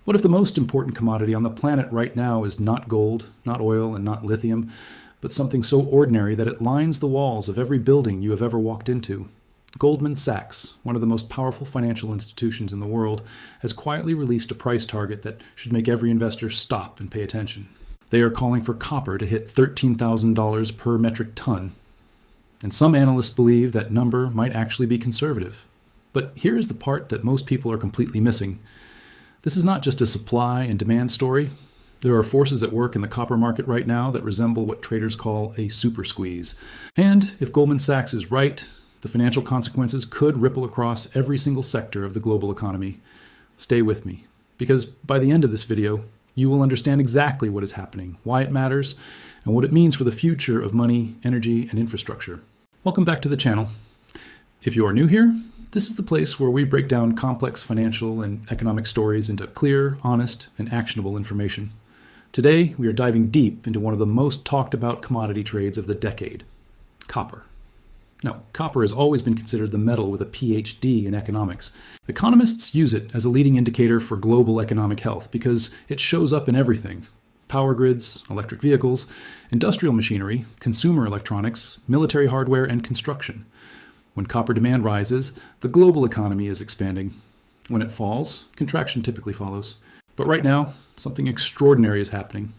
What if the most important commodity on the planet right now is not gold, not oil, and not lithium, but something so ordinary that it lines the walls of every building you have ever walked into? Goldman Sachs, one of the most powerful financial institutions in the world, has quietly released a price target that should make every investor stop and pay attention. They are calling for copper to hit $13,000 per metric ton. And some analysts believe that number might actually be conservative. But here is the part that most people are completely missing. This is not just a supply and demand story. There are forces at work in the copper market right now that resemble what traders call a super squeeze. And if Goldman Sachs is right, the financial consequences could ripple across every single sector of the global economy. Stay with me, because by the end of this video, you will understand exactly what is happening, why it matters, and what it means for the future of money, energy, and infrastructure. Welcome back to the channel. If you are new here, this is the place where we break down complex financial and economic stories into clear, honest, and actionable information. Today, we are diving deep into one of the most talked about commodity trades of the decade, copper. Now, copper has always been considered the metal with a PhD in economics. Economists use it as a leading indicator for global economic health because it shows up in everything: power grids, electric vehicles, industrial machinery, consumer electronics, military hardware, and construction. When copper demand rises, the global economy is expanding. When it falls, contraction typically follows. But right now, something extraordinary is happening.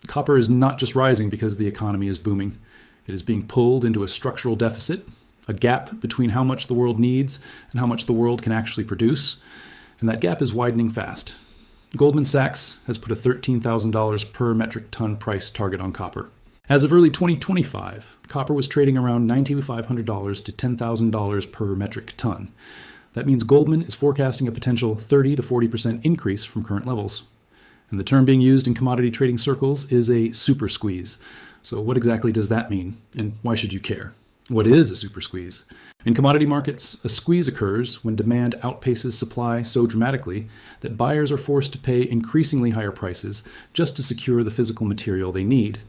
Copper is not just rising because the economy is booming. It is being pulled into a structural deficit, a gap between how much the world needs and how much the world can actually produce, and that gap is widening fast. Goldman Sachs has put a $13,000 per metric ton price target on copper. As of early 2025, copper was trading around $9,500 to $10,000 per metric ton. That means Goldman is forecasting a potential 30 to 40% increase from current levels. And the term being used in commodity trading circles is a super squeeze. So what exactly does that mean, and why should you care? What is a super squeeze? In commodity markets, a squeeze occurs when demand outpaces supply so dramatically that buyers are forced to pay increasingly higher prices just to secure the physical material they need.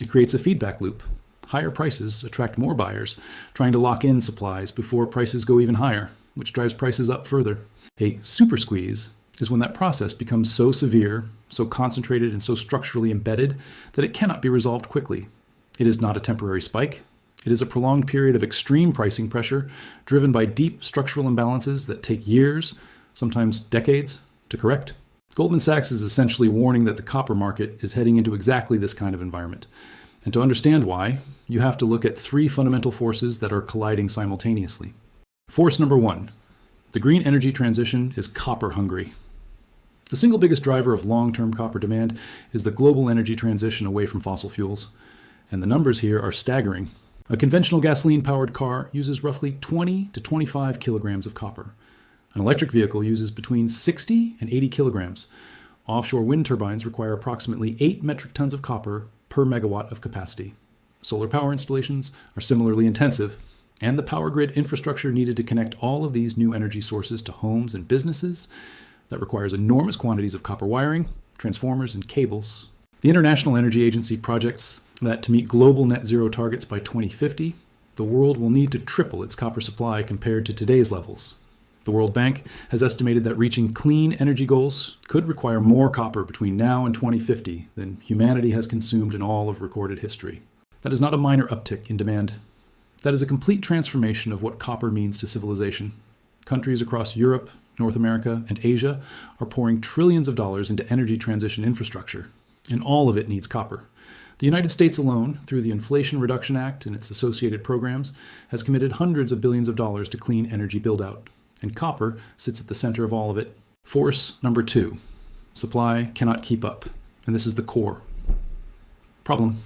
It creates a feedback loop. Higher prices attract more buyers, trying to lock in supplies before prices go even higher, which drives prices up further. A super squeeze is when that process becomes so severe, so concentrated, and so structurally embedded that it cannot be resolved quickly. It is not a temporary spike. It is a prolonged period of extreme pricing pressure driven by deep structural imbalances that take years, sometimes decades, to correct. Goldman Sachs is essentially warning that the copper market is heading into exactly this kind of environment. And to understand why, you have to look at three fundamental forces that are colliding simultaneously. Force number one, the green energy transition is copper hungry. The single biggest driver of long-term copper demand is the global energy transition away from fossil fuels. And the numbers here are staggering. A conventional gasoline-powered car uses roughly 20 to 25 kilograms of copper. An electric vehicle uses between 60 and 80 kilograms. Offshore wind turbines require approximately 8 metric tons of copper per megawatt of capacity. Solar power installations are similarly intensive, and the power grid infrastructure needed to connect all of these new energy sources to homes and businesses that requires enormous quantities of copper wiring, transformers, and cables. The International Energy Agency projects that to meet global net zero targets by 2050, the world will need to triple its copper supply compared to today's levels. The World Bank has estimated that reaching clean energy goals could require more copper between now and 2050 than humanity has consumed in all of recorded history. That is not a minor uptick in demand. That is a complete transformation of what copper means to civilization. Countries across Europe, North America, and Asia are pouring trillions of dollars into energy transition infrastructure, and all of it needs copper. The United States alone, through the Inflation Reduction Act and its associated programs, has committed hundreds of billions of dollars to clean energy build-out, and copper sits at the center of all of it. Force number two, supply cannot keep up, and this is the core. Problem.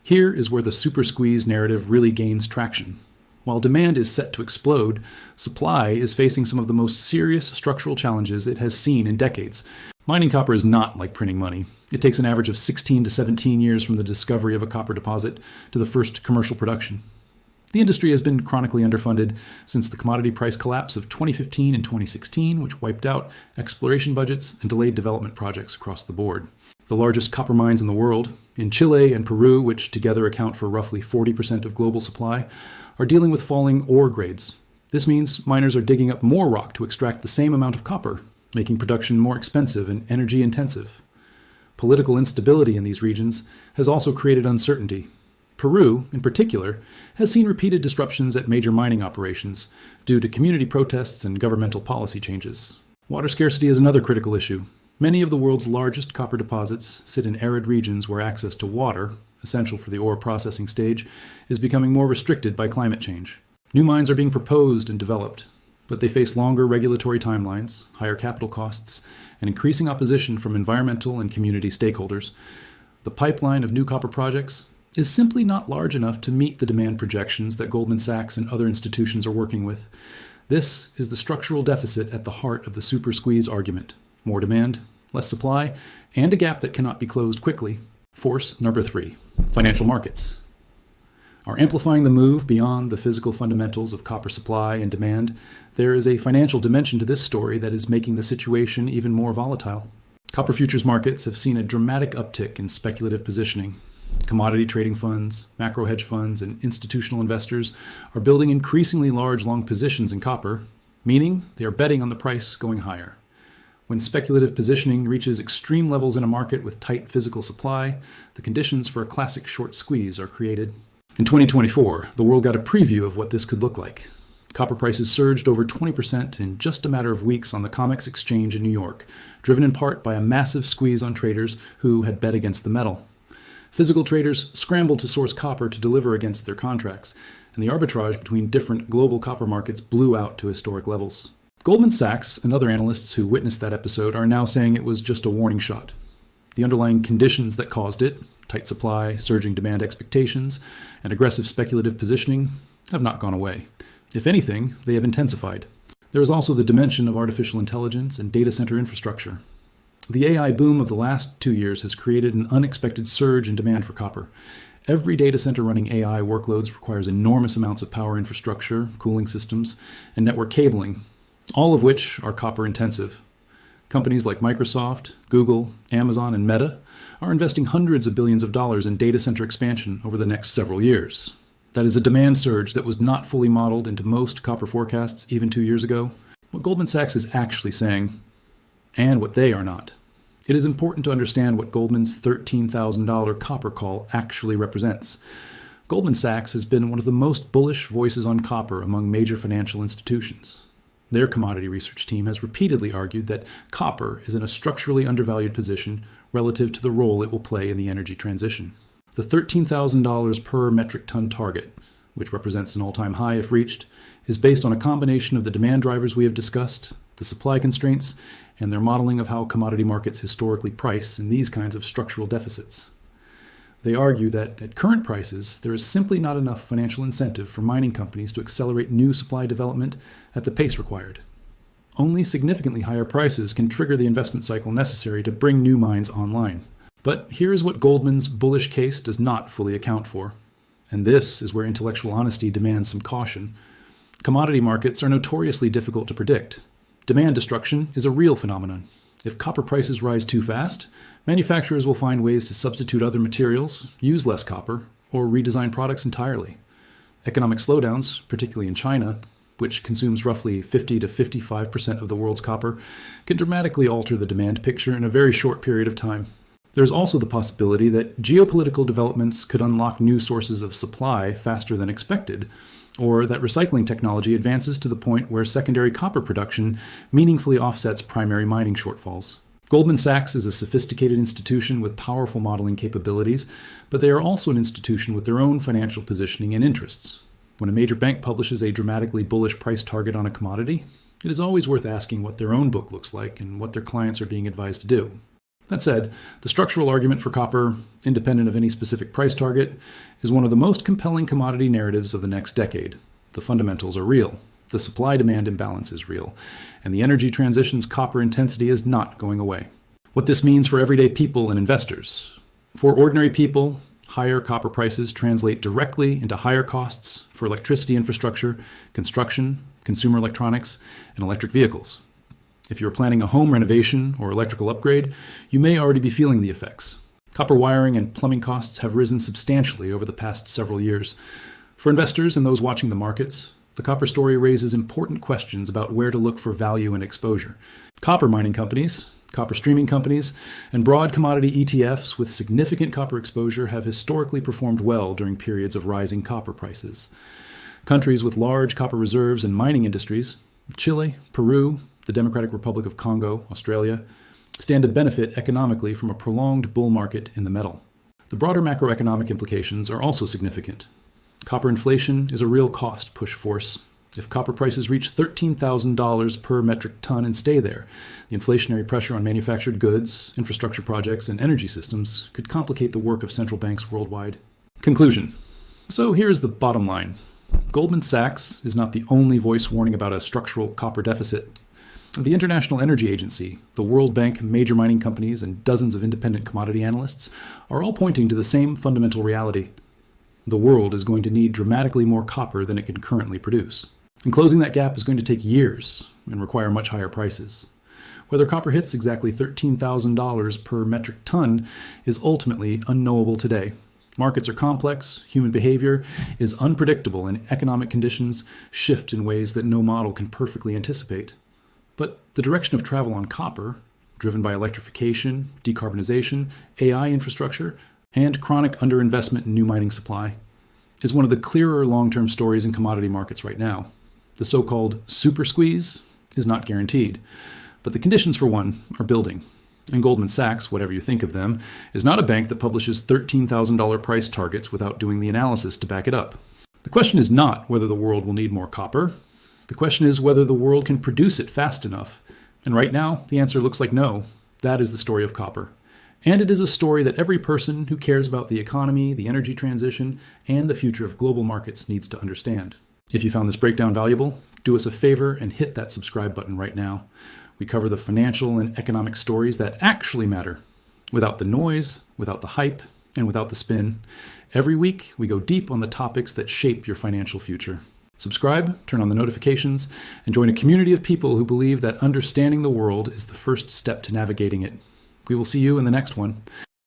Here is where the super squeeze narrative really gains traction. While demand is set to explode, supply is facing some of the most serious structural challenges it has seen in decades. Mining copper is not like printing money. It takes an average of 16 to 17 years from the discovery of a copper deposit to the first commercial production. The industry has been chronically underfunded since the commodity price collapse of 2015 and 2016, which wiped out exploration budgets and delayed development projects across the board. The largest copper mines in the world, in Chile and Peru, which together account for roughly 40% of global supply, are dealing with falling ore grades. This means miners are digging up more rock to extract the same amount of copper, making production more expensive and energy intensive. Political instability in these regions has also created uncertainty. Peru, in particular, has seen repeated disruptions at major mining operations due to community protests and governmental policy changes. Water scarcity is another critical issue. Many of the world's largest copper deposits sit in arid regions where access to water, essential for the ore processing stage, is becoming more restricted by climate change. New mines are being proposed and developed, but they face longer regulatory timelines, higher capital costs, and increasing opposition from environmental and community stakeholders. The pipeline of new copper projects is simply not large enough to meet the demand projections that Goldman Sachs and other institutions are working with. This is the structural deficit at the heart of the super squeeze argument. More demand, less supply, and a gap that cannot be closed quickly. Force number 3, financial markets are amplifying the move beyond the physical fundamentals of copper supply and demand. There is a financial dimension to this story that is making the situation even more volatile. Copper futures markets have seen a dramatic uptick in speculative positioning. Commodity trading funds, macro hedge funds, and institutional investors are building increasingly large long positions in copper, meaning they are betting on the price going higher. When speculative positioning reaches extreme levels in a market with tight physical supply, the conditions for a classic short squeeze are created. In 2024, the world got a preview of what this could look like. Copper prices surged over 20% in just a matter of weeks on the COMEX exchange in New York, driven in part by a massive squeeze on traders who had bet against the metal. Physical traders scrambled to source copper to deliver against their contracts, and the arbitrage between different global copper markets blew out to historic levels. Goldman Sachs and other analysts who witnessed that episode are now saying it was just a warning shot. The underlying conditions that caused it, tight supply, surging demand expectations, and aggressive speculative positioning, have not gone away. If anything, they have intensified. There is also the dimension of artificial intelligence and data center infrastructure. The AI boom of the last 2 years has created an unexpected surge in demand for copper. Every data center running AI workloads requires enormous amounts of power infrastructure, cooling systems, and network cabling, all of which are copper intensive. Companies like Microsoft, Google, Amazon, and Meta are investing hundreds of billions of dollars in data center expansion over the next several years. That is a demand surge that was not fully modeled into most copper forecasts even 2 years ago. What Goldman Sachs is actually saying, and what they are not. It is important to understand what Goldman's $13,000 copper call actually represents. Goldman Sachs has been one of the most bullish voices on copper among major financial institutions. Their commodity research team has repeatedly argued that copper is in a structurally undervalued position relative to the role it will play in the energy transition. The $13,000 per metric ton target, which represents an all-time high if reached, is based on a combination of the demand drivers we have discussed, the supply constraints, and their modeling of how commodity markets historically price in these kinds of structural deficits. They argue that at current prices, there is simply not enough financial incentive for mining companies to accelerate new supply development at the pace required. Only significantly higher prices can trigger the investment cycle necessary to bring new mines online. But here is what Goldman's bullish case does not fully account for. And this is where intellectual honesty demands some caution. Commodity markets are notoriously difficult to predict. Demand destruction is a real phenomenon. If copper prices rise too fast, manufacturers will find ways to substitute other materials, use less copper, or redesign products entirely. Economic slowdowns, particularly in China, which consumes roughly 50 to 55% of the world's copper, can dramatically alter the demand picture in a very short period of time. There's also the possibility that geopolitical developments could unlock new sources of supply faster than expected, or that recycling technology advances to the point where secondary copper production meaningfully offsets primary mining shortfalls. Goldman Sachs is a sophisticated institution with powerful modeling capabilities, but they are also an institution with their own financial positioning and interests. When a major bank publishes a dramatically bullish price target on a commodity, it is always worth asking what their own book looks like and what their clients are being advised to do. That said, the structural argument for copper, independent of any specific price target, is one of the most compelling commodity narratives of the next decade. The fundamentals are real. The supply-demand imbalance is real. And the energy transition's copper intensity is not going away. What this means for everyday people and investors. For ordinary people, higher copper prices translate directly into higher costs for electricity infrastructure, construction, consumer electronics, and electric vehicles. If you're planning a home renovation or electrical upgrade, you may already be feeling the effects. Copper wiring and plumbing costs have risen substantially over the past several years. For investors and those watching the markets, the copper story raises important questions about where to look for value and exposure. Copper mining companies, copper streaming companies, and broad commodity ETFs with significant copper exposure have historically performed well during periods of rising copper prices. Countries with large copper reserves and mining industries, Chile, Peru, the Democratic Republic of Congo, Australia, stand to benefit economically from a prolonged bull market in the metal. The broader macroeconomic implications are also significant. Copper inflation is a real cost push force. If copper prices reach $13,000 per metric ton and stay there, the inflationary pressure on manufactured goods, infrastructure projects, and energy systems could complicate the work of central banks worldwide. Conclusion. So here's the bottom line. Goldman Sachs is not the only voice warning about a structural copper deficit. The International Energy Agency, the World Bank, major mining companies, and dozens of independent commodity analysts are all pointing to the same fundamental reality. The world is going to need dramatically more copper than it can currently produce. And closing that gap is going to take years and require much higher prices. Whether copper hits exactly $13,000 per metric ton is ultimately unknowable today. Markets are complex, human behavior is unpredictable, and economic conditions shift in ways that no model can perfectly anticipate. But the direction of travel on copper, driven by electrification, decarbonization, AI infrastructure, and chronic underinvestment in new mining supply, is one of the clearer long-term stories in commodity markets right now. The so-called super squeeze is not guaranteed, but the conditions for one are building. And Goldman Sachs, whatever you think of them, is not a bank that publishes $13,000 price targets without doing the analysis to back it up. The question is not whether the world will need more copper. The question is whether the world can produce it fast enough. And right now, the answer looks like no. That is the story of copper. And it is a story that every person who cares about the economy, the energy transition, and the future of global markets needs to understand. If you found this breakdown valuable, do us a favor and hit that subscribe button right now. We cover the financial and economic stories that actually matter, without the noise, without the hype, and without the spin. Every week, we go deep on the topics that shape your financial future. Subscribe, turn on the notifications, and join a community of people who believe that understanding the world is the first step to navigating it. We will see you in the next one.